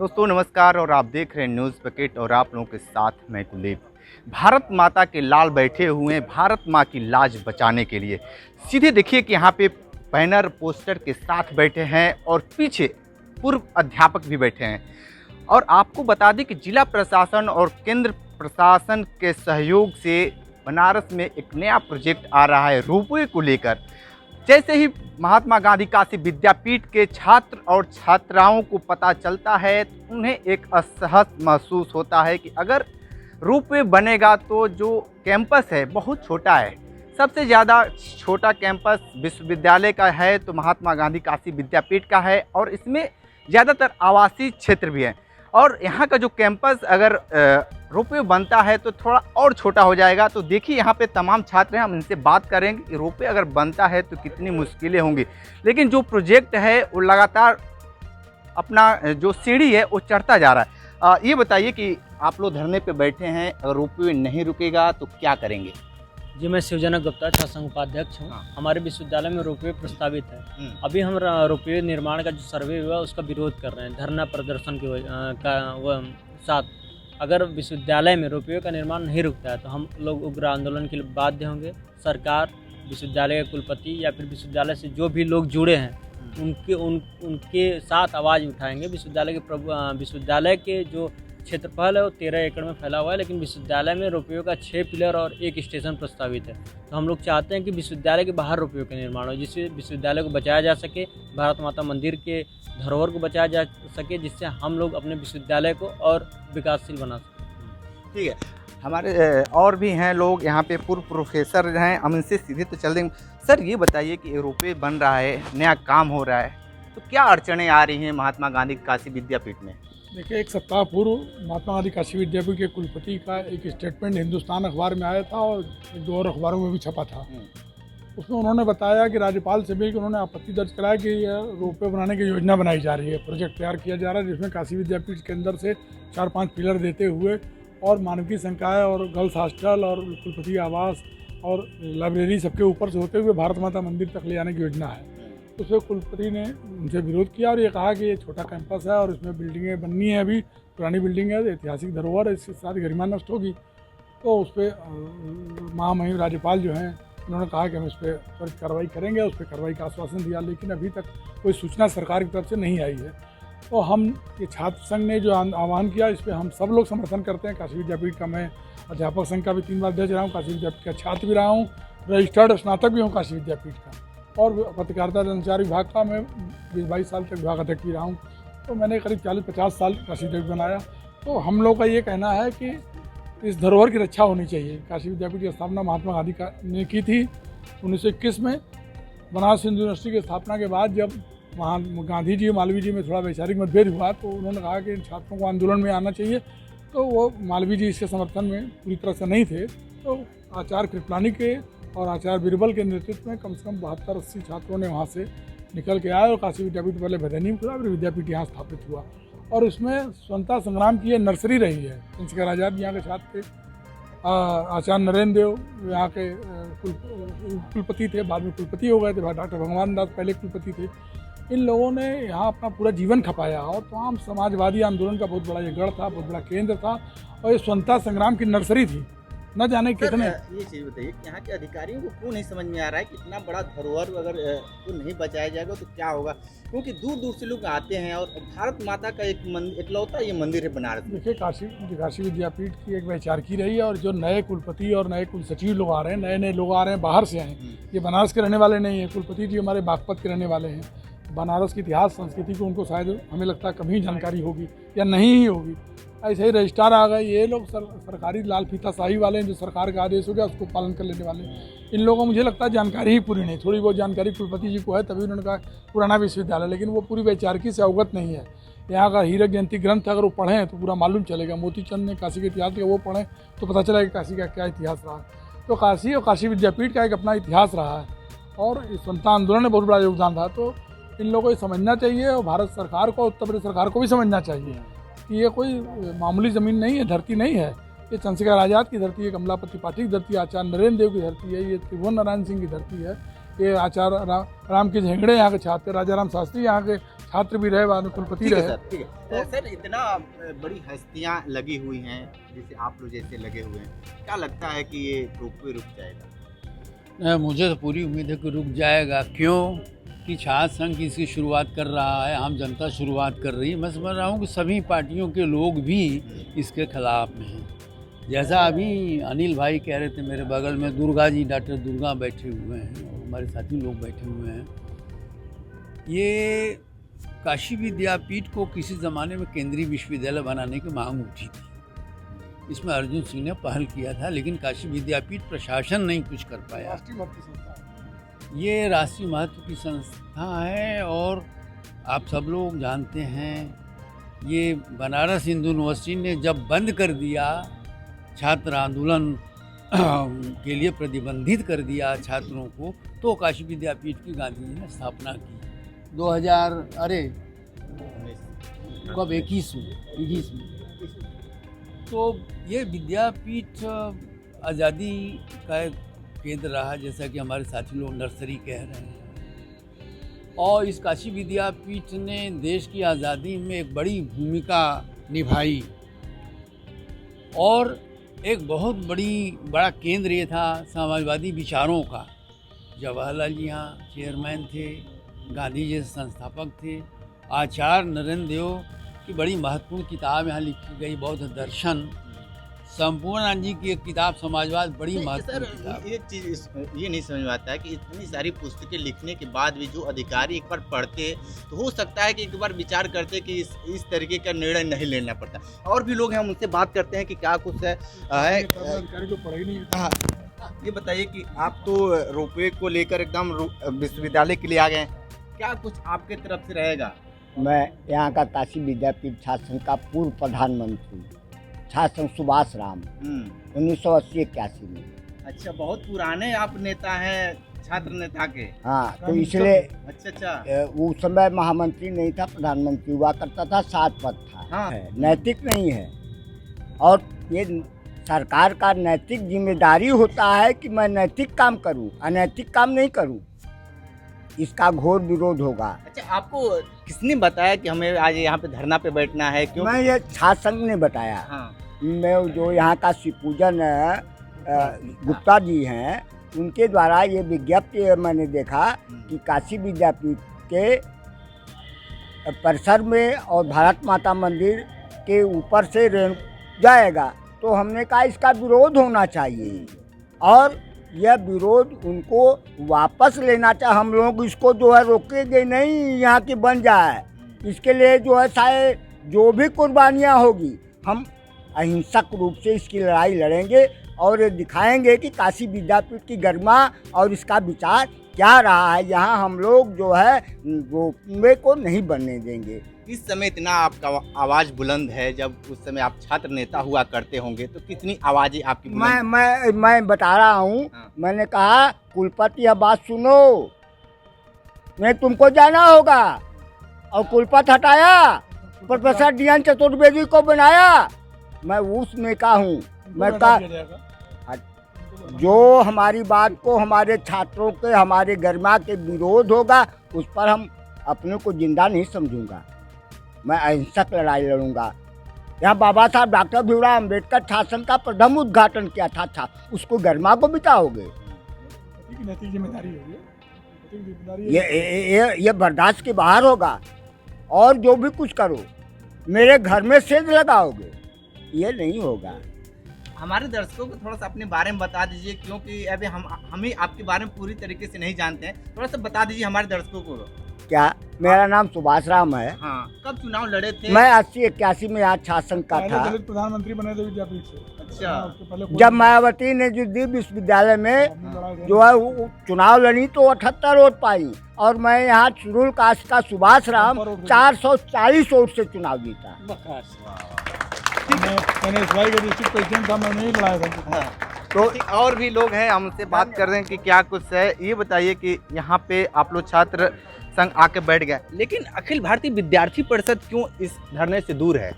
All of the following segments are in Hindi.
दोस्तों नमस्कार और आप देख रहे हैं न्यूज़ पैकेट और आप लोगों के साथ मैं कुलदीप। भारत माता के लाल बैठे हुए हैं भारत माँ की लाज बचाने के लिए। सीधे देखिए कि यहाँ पे बैनर पोस्टर के साथ बैठे हैं और पीछे पूर्व अध्यापक भी बैठे हैं। और आपको बता दें कि जिला प्रशासन और केंद्र प्रशासन के सहयोग से बनारस में एक नया प्रोजेक्ट आ रहा है रोपवे को लेकर। जैसे ही महात्मा गांधी काशी विद्यापीठ के छात्र और छात्राओं को पता चलता है तो उन्हें एक असहज महसूस होता है कि अगर रोपवे बनेगा तो जो कैंपस है बहुत छोटा है। सबसे ज़्यादा छोटा कैंपस विश्वविद्यालय का है तो महात्मा गांधी काशी विद्यापीठ का है और इसमें ज़्यादातर आवासीय क्षेत्र भी है। और यहाँ का जो कैंपस अगर रोपवे बनता है तो थोड़ा और छोटा हो जाएगा। तो देखिए यहाँ पे तमाम छात्र हैं, हम इनसे बात करेंगे कि रोपवे अगर बनता है तो कितनी मुश्किलें होंगी। लेकिन जो प्रोजेक्ट है वो लगातार अपना जो सीढ़ी है वो चढ़ता जा रहा है। ये बताइए कि आप लोग धरने पे बैठे हैं, अगर रोपवे नहीं रुकेगा तो क्या करेंगे? जी, मैं शिवजनक गुप्ता छात्र संघ उपाध्यक्ष हूँ। हमारे विश्वविद्यालय में रोपवे प्रस्तावित है। अभी हम रोपवे निर्माण का जो सर्वे हुआ उसका विरोध कर रहे हैं धरना प्रदर्शन के साथ। अगर विश्वविद्यालय में रोपवे का निर्माण नहीं रुकता है तो हम लोग उग्र आंदोलन के लिए बाध्य होंगे। सरकार, विश्वविद्यालय के कुलपति या फिर विश्वविद्यालय से जो भी लोग जुड़े हैं उनके साथ आवाज़ उठाएंगे। विश्वविद्यालय के जो क्षेत्रफल है वो 13 एकड़ में फैला हुआ है, लेकिन विश्वविद्यालय में रोपवे का 6 पिलर और 1 स्टेशन प्रस्तावित है। तो हम लोग चाहते हैं कि विश्वविद्यालय के बाहर रोपवे का निर्माण हो, जिससे विश्वविद्यालय को बचाया जा सके, भारत माता मंदिर के धरोहर को बचाया जा सके, जिससे हम लोग अपने विश्वविद्यालय को और विकासशील बना सकें। ठीक है, हमारे और भी हैं लोग यहाँ पे, पूर्व प्रोफेसर हैं, हम इनसे सीधे तो चल देंगे। सर ये बताइए कि रोपवे बन रहा है, नया काम हो रहा है, तो क्या अड़चनें आ रही हैं महात्मा गांधी काशी विद्यापीठ में? देखिए, एक सप्ताह पूर्व महात्मा गांधी काशी विद्यापीठ के कुलपति का एक स्टेटमेंट हिंदुस्तान अखबार में आया था और एक दो और अखबारों में भी छपा था। उसमें उन्होंने बताया कि राज्यपाल से मिलकर उन्होंने आपत्ति दर्ज कराया कि यह रोपवे बनाने की योजना बनाई जा रही है, प्रोजेक्ट तैयार किया जा रहा है, जिसमें काशी विद्यापीठ के अंदर से 4-5 पिलर देते हुए और मानवीय संकाय और गर्ल्स हॉस्टल और कुलपति आवास और लाइब्रेरी सबके ऊपर से होते हुए भारत माता मंदिर तक ले जाने की योजना है। उसमें कुलपति ने उनसे विरोध किया और ये कहा कि ये छोटा कैंपस है और इसमें बिल्डिंगें बननी है, अभी पुरानी बिल्डिंग है, ऐतिहासिक धरोहर है, इसके साथ गरिमा नष्ट होगी। तो उस पर महामहिम राज्यपाल जो हैं उन्होंने कहा कि हम इस पर त्वरित कार्रवाई करेंगे, उस पर कार्रवाई का आश्वासन दिया, लेकिन अभी तक कोई सूचना सरकार की तरफ से नहीं आई है। तो हम ये छात्र संघ ने जो आह्वान किया इस पर हम सब लोग समर्थन करते हैं। काशी विद्यापीठ का मैं अध्यापक संघ का भी 3 बार अध्यक्ष रहा हूँ, काशी विद्यापीठ का छात्र भी रहा हूँ, रजिस्टर्ड स्नातक भी हूँ काशी विद्यापीठ का, और पत्रकारिता संचार विभाग का मैं 20-22 साल तक विभाग अध्यक्ष भी रहा हूँ। तो मैंने करीब 40-50 साल काशी विद्यापीठ बनाया। तो हम लोग का ये कहना है कि इस धरोहर की रक्षा होनी चाहिए। काशी विद्यापीठ की स्थापना महात्मा गांधी ने की थी 1921 में। बनारस हिंदू यूनिवर्सिटी की स्थापना के बाद जब वहाँ गांधी जी मालवीय जी में थोड़ा वैचारिक मतभेद हुआ तो उन्होंने कहा कि इन छात्रों को आंदोलन में आना चाहिए। तो वो मालवीय जी इसके समर्थन में पूरी तरह से नहीं थे। तो आचार्य कृपलानी के और आचार्य बीरबल के नेतृत्व में कम से कम 72-80 छात्रों ने वहाँ से निकल के आए और काशी विद्यापीठ पहले भदैनी में खुला, फिर विद्यापीठ यहाँ स्थापित हुआ। और उसमें स्वतंत्रता संग्राम की ये नर्सरी रही है। चंद्रशेखर आज़ाद यहाँ के छात्र थे, आचार्य नरेंद्र देव यहाँ के कुलपति थे, बाद में कुलपति हो गए थे, डॉक्टर भगवान दास पहले कुलपति थे। इन लोगों ने यहाँ अपना पूरा जीवन खपाया और तमाम समाजवादी आंदोलन का बहुत बड़ा ये गढ़ था, बहुत बड़ा केंद्र था और ये स्वतंत्रता संग्राम की नर्सरी थी। न जाने कितने। ये चीज़ बताइए कि यहाँ के अधिकारियों को क्यों नहीं समझ में आ रहा है कि इतना बड़ा धरोहर अगर तो नहीं बचाया जाएगा तो क्या होगा, क्योंकि दूर दूर से लोग आते हैं और भारत माता का एक इकलौता ये मंदिर है बनारस। देखिए, काशी विद्यापीठ की एक वैचारिकी रही है और जो नए कुलपति और नए कुल सचिव लोग आ रहे हैं, नए लोग आ रहे हैं, बाहर से आए हैं, ये बनारस के रहने वाले नहीं हैं। कुलपति जी हमारे बागपत के रहने वाले हैं। बनारस की इतिहास संस्कृति को उनको शायद हमें लगता है कभी जानकारी होगी या नहीं ही होगी। ऐसे ही रजिस्ट्रार आ गए, ये लोग सरकारी लाल फीता शाही वाले हैं, जो सरकार का आदेश हो गया उसको पालन कर लेने वाले हैं। इन लोगों को मुझे लगता है जानकारी ही पूरी नहीं, थोड़ी बहुत जानकारी कुलपति जी को है, तभी उन्होंने कहा पुराना विश्वविद्यालय, लेकिन वो पूरी वैचारिकी से अवगत नहीं है। यहाँ का हीरक जयंती ग्रंथ अगर वो पढ़ें तो पूरा मालूम चलेगा। मोतीचंद ने काशी के इतिहास का वो पढ़ें तो पता चलेगा काशी का क्या इतिहास रहा। तो काशी और काशी विद्यापीठ का एक अपना इतिहास रहा है और इस स्वतंत्रता आंदोलन में बहुत बड़ा योगदान था। तो इन लोगों को समझना चाहिए और भारत सरकार को, उत्तर प्रदेश सरकार को भी समझना चाहिए कि ये कोई मामूली ज़मीन नहीं है, धरती नहीं है। ये चंद्रशेखर आज़ाद की धरती है, कमलापति पाटिल की धरती है, आचार्य नरेंद्र देव की धरती है, ये त्रिभुवन नारायण सिंह की धरती है, ये आचार्य राम की झेंगड़े यहाँ के छात्र, राजा राम शास्त्री यहाँ के छात्र भी रहे, बाद में कुलपति ठीक है रहे। सर, ठीक है सर। इतना बड़ी हस्तियां लगी हुई हैं, जैसे आप लोग जैसे लगे हुए हैं, क्या लगता है कि ये रोपवे रुक जाएगा? नहीं, मुझे तो पूरी उम्मीद है कि रुक जाएगा। क्यों कि छात्र संघ इसकी शुरुआत कर रहा है, आम जनता शुरुआत कर रही है। मैं समझ रहा हूँ कि सभी पार्टियों के लोग भी इसके खिलाफ में हैं। जैसा अभी अनिल भाई कह रहे थे, मेरे बगल में दुर्गा जी, डॉक्टर दुर्गा बैठे हुए हैं और हमारे साथी लोग बैठे हुए हैं। ये काशी विद्यापीठ को किसी ज़माने में केंद्रीय विश्वविद्यालय बनाने की मांग उठी थी। इसमें अर्जुन सिंह ने पहल किया था, लेकिन काशी विद्यापीठ प्रशासन नहीं कुछ कर पाया। राष्ट्रीय भर्ती संस्था है। ये राष्ट्रीय महत्व की संस्था है और आप सब लोग जानते हैं, ये बनारस हिंदू यूनिवर्सिटी ने जब बंद कर दिया, छात्र आंदोलन के लिए प्रतिबंधित कर दिया छात्रों को, तो काशी विद्यापीठ की गांधी जी ने स्थापना की 2000 कब 21 में। तो ये विद्यापीठ आज़ादी का एक केंद्र रहा, जैसा कि हमारे साथी लोग नर्सरी कह रहे हैं। और इस काशी विद्यापीठ ने देश की आज़ादी में एक बड़ी भूमिका निभाई और एक बहुत बड़ा केंद्र ये था समाजवादी विचारों का। जवाहरलाल जी यहाँ चेयरमैन थे, गांधी जी संस्थापक थे। आचार्य नरेंद्र देव की बड़ी महत्वपूर्ण किताब यहाँ लिखी गई, बौद्ध दर्शन। संपूर्णानंद जी की एक किताब समाजवाद, बड़ी महत्वपूर्ण किताब। एक चीज ये नहीं समझ में आता है कि इतनी सारी पुस्तकें लिखने के बाद भी जो अधिकारी एक बार पढ़ते तो हो सकता है कि एक बार विचार करते कि इस तरीके का निर्णय नहीं लेना पड़ता। और भी लोग हैं, हम उनसे बात करते हैं कि क्या कुछ है। अधिकारी को पढ़ा ही नहीं। हाँ, ये बताइए कि आप तो रोपवे को लेकर एकदम विश्वविद्यालय के लिए आ गए, क्या कुछ आपके तरफ से रहेगा? मैं यहाँ का काशी विद्यापीठ छात्र संघ का पूर्व प्रधानमंत्री छात्र संघ सुभाष राम 1980-81 में। अच्छा, बहुत पुराने आप नेता हैं, छात्र नेता के। हाँ, तो इसलिए अच्छा उस समय महामंत्री नहीं था, प्रधानमंत्री हुआ करता था, 7 पद था। हाँ। नैतिक नहीं है और ये सरकार का नैतिक जिम्मेदारी होता है कि मैं नैतिक काम करूं, अनैतिक काम नहीं करूं। इसका घोर विरोध होगा। अच्छा, आपको किसने बताया कि हमें आज यहाँ पे धरना पे बैठना है? क्यों? मैं ये छात्र संघ ने बताया। हाँ। मैं जो यहाँ का शिवपूजन गुप्ता जी हैं, उनके द्वारा ये विज्ञप्ति मैंने देखा कि काशी विद्यापीठ के परिसर में और भारत माता मंदिर के ऊपर से जाएगा, तो हमने कहा इसका विरोध होना चाहिए और यह विरोध उनको वापस लेना चाहिए। हम लोग इसको जो है रोकेंगे नहीं, यहाँ की बन जाए, इसके लिए जो है शायद जो भी कुर्बानियाँ होगी, हम अहिंसक रूप से इसकी लड़ाई लड़ेंगे और ये दिखाएंगे कि काशी विद्यापीठ की गरिमा और इसका विचार क्या रहा है। यहाँ हम लोग जो है रोपवे को नहीं बनने देंगे। इस समय इतना आपका आवाज़ बुलंद है, जब उस समय आप छात्र नेता हुआ करते होंगे तो कितनी आवाज़ें आपकी बुलंद? मैं बता रहा हूँ। हाँ। मैंने कहा कुलपति यह बात सुनो, नहीं तुमको जाना होगा, और कुलपति हटाया, प्रोफेसर DN चतुर्वेदी को बनाया। मैं उसमें का हूँ। मैं कहा जो हमारी बात को, हमारे छात्रों के, हमारे गरिमा के विरोध होगा, उस पर हम अपने को जिंदा नहीं समझूंगा। मैं अहिंसक लड़ाई लड़ूंगा। यहाँ बाबा साहब डॉक्टर भीमराव अम्बेडकर छात्र संघ का प्रथम उद्घाटन किया था, उसको गरिमा को बिताओगे? नैतिक जिम्मेदारी है ये बर्दाश्त के बाहर होगा। और जो भी कुछ करो, मेरे घर में सेंध लगाओगे, ये नहीं होगा। हमारे दर्शकों को थोड़ा सा अपने बारे में बता दीजिए, क्योंकि अभी हम ही आपके बारे में पूरी तरीके से नहीं जानते हैं। थोड़ा सा बता दीजिए हमारे दर्शकों को। क्या? मेरा नाम सुभाष राम है। हाँ, कब चुनाव लड़े थे? मैं 80-81 में यहाँ छात्र संघ का था। दलित प्रधानमंत्री बने थे विद्यापीठ से। अच्छा। जब मायावती ने जो दीप विश्वविद्यालय में जो है वो चुनाव लड़ी तो 78 वोट पाई, और मैं यहाँ शुरुल कास्ट का सुभाष राम 440 वोट से चुनाव जीता। मैंने इस भाई का डिस्ट्रिक्ट प्रेसिडेंट था, मैंने ही लड़ाया था। तो और भी लोग हैं, हमसे बात कर रहे हैं कि क्या कुछ है। ये बताइए कि यहाँ पे आप लोग छात्र संघ आके बैठ गए, लेकिन अखिल भारतीय विद्यार्थी परिषद क्यों इस धरने से दूर है?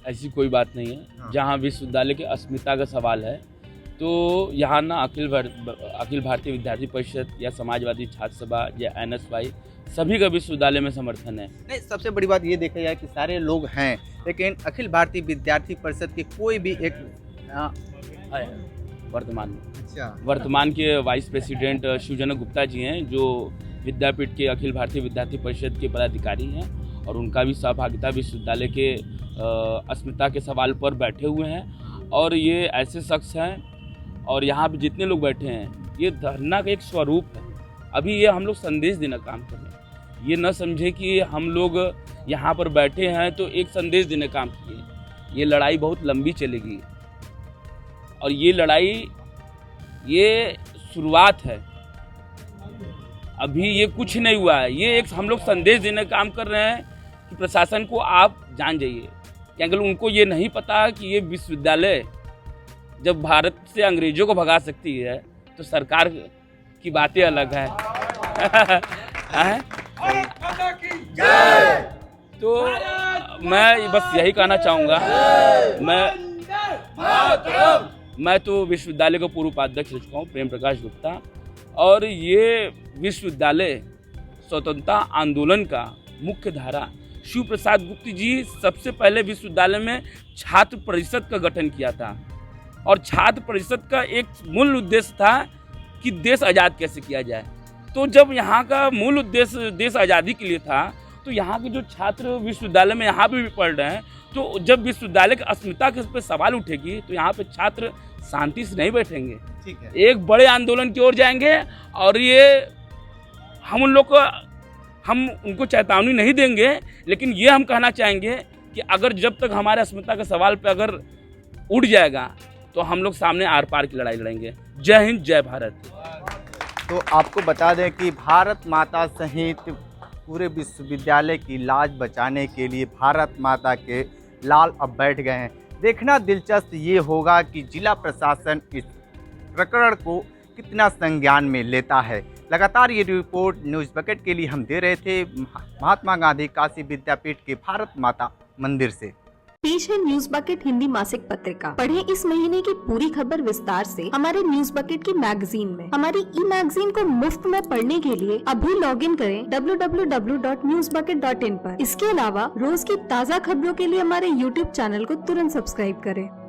ऐसी कोई बात नहीं है। हाँ। जहाँ विश्वविद्यालय की अस्मिता का सवाल है, तो यहाँ ना अखिल भारतीय विद्यार्थी परिषद या समाजवादी छात्र सभा या NSY सभी का विश्वविद्यालय में समर्थन है। नहीं, सबसे बड़ी बात ये देखा जाए कि सारे लोग हैं, लेकिन अखिल भारतीय विद्यार्थी परिषद के कोई भी एक है वर्तमान में। अच्छा, वर्तमान के वाइस प्रेसिडेंट शिवजनक गुप्ता जी हैं, जो विद्यापीठ के अखिल भारतीय विद्यार्थी परिषद के पदाधिकारी हैं, और उनका भी सहभागिता विश्वविद्यालय के अस्मिता के सवाल पर बैठे हुए हैं। और ये ऐसे शख्स हैं, और यहाँ पे जितने लोग बैठे हैं, ये धरना का एक स्वरूप है। अभी ये हम लोग संदेश देने का काम कर रहे हैं। ये न समझे कि हम लोग यहाँ पर बैठे हैं तो एक संदेश देने का काम किए। ये लड़ाई बहुत लंबी चलेगी, और ये लड़ाई ये शुरुआत है, अभी ये कुछ नहीं हुआ है। ये एक हम लोग संदेश देने का काम कर रहे हैं कि प्रशासन को आप जान जाइए कि अगर उनको ये नहीं पता कि ये विश्वविद्यालय जब भारत से अंग्रेजों को भगा सकती है तो सरकार की बातें अलग है। तो मैं बस यही कहना चाहूँगा, मैं तो विश्वविद्यालय का पूर्व उपाध्यक्ष रह चुका हूँ, प्रेम प्रकाश गुप्ता, और ये विश्वविद्यालय स्वतंत्रता आंदोलन का मुख्य धारा शिव प्रसाद गुप्ता जी सबसे पहले विश्वविद्यालय में छात्र परिषद का गठन किया था, और छात्र परिषद का एक मूल उद्देश्य था कि देश आज़ाद कैसे किया जाए। तो जब यहाँ का मूल उद्देश्य देश आज़ादी के लिए था, तो यहाँ के जो छात्र विश्वविद्यालय में यहाँ पे भी पढ़ रहे हैं, तो जब विश्वविद्यालय की अस्मिता के पे सवाल उठेगी तो यहाँ पे छात्र शांति से नहीं बैठेंगे, ठीक है। एक बड़े आंदोलन की ओर जाएंगे। और ये हम उनको चेतावनी नहीं देंगे, लेकिन ये हम कहना चाहेंगे कि अगर जब तक हमारे अस्मिता के सवाल पे अगर उठ जाएगा तो हम लोग सामने आर पार की लड़ाई लड़ेंगे। जय हिंद, जय भारत। तो आपको बता दें कि भारत माता सहित पूरे विश्वविद्यालय की लाज बचाने के लिए भारत माता के लाल अब बैठ गए हैं। देखना दिलचस्प ये होगा कि जिला प्रशासन इस प्रकरण को कितना संज्ञान में लेता है। लगातार ये रिपोर्ट न्यूज़ बकेट के लिए हम दे रहे थे महात्मा गांधी काशी विद्यापीठ के भारत माता मंदिर से। पेश है न्यूज बकेट हिंदी मासिक पत्रिका। पढ़ें इस महीने की पूरी खबर विस्तार से हमारे न्यूज बकेट की मैगजीन में। हमारी ई मैगजीन को मुफ्त में पढ़ने के लिए अभी लॉगिन करें www.newsbucket.in पर। इसके अलावा रोज की ताज़ा खबरों के लिए हमारे YouTube चैनल को तुरंत सब्सक्राइब करें।